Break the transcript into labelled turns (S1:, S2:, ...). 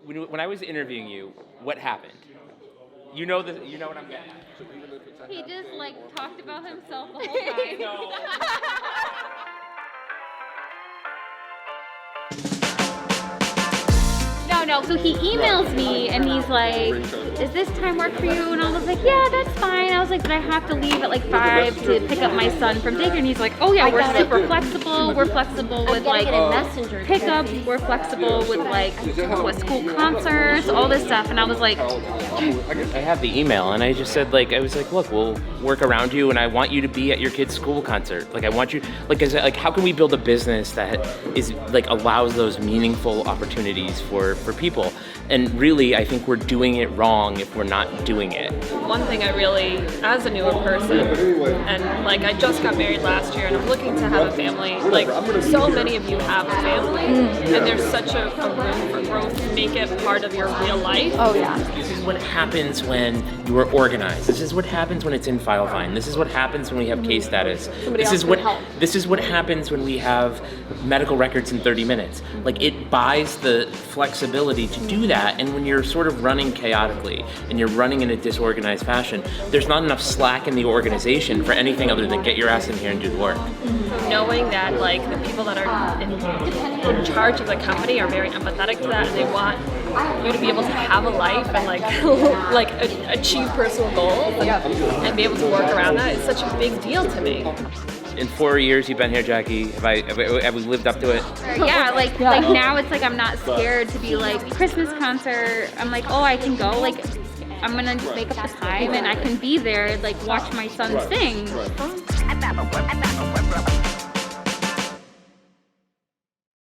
S1: when I was interviewing you, what happened? You know what I'm getting at.
S2: He just like talked about himself the whole time. No. So he emails me and he's like, "Is this time work for you?" And I was like, "Yeah, that's fine." I was like, "But I have to leave at like 5 to pick up my son from daycare." And he's like, "Oh yeah, we're super flexible. We're flexible with like pickup. We're flexible with like school concerts, all this stuff." And I was like,
S1: I have the email, and I just said I was like, "Look, we'll work around you, and I want you to be at your kid's school concert. Like, I want you, how can we build a business that is allows those meaningful opportunities for people?" And really, I think we're doing it wrong if we're not doing it.
S3: One thing I really, as a newer person, and I just got married last year, and I'm looking to have a family. So many of you have a family, and there's such a room for growth to make it part of your real life.
S2: "Oh yeah."
S1: This is what happens when you are organized. This is what happens when it's in FileVine. This is what happens when we have case status. This is what happens when we have medical records in 30 minutes. It buys the flexibility to do that, and when you're sort of running chaotically and you're running in a disorganized fashion, there's not enough slack in the organization for anything other than get your ass in here and do the work.
S3: Knowing that the people that are in charge of the company are very empathetic to that, and they want you to be able to have a life and achieve personal goals and be able to work around that is such a big deal to me.
S1: In 4 years you've been here, Jackie, have we lived up to it?
S2: Yeah, now it's I'm not scared to be Christmas concert. I'm oh, I can go. I'm gonna just make up the time and I can be there, watch my son sing.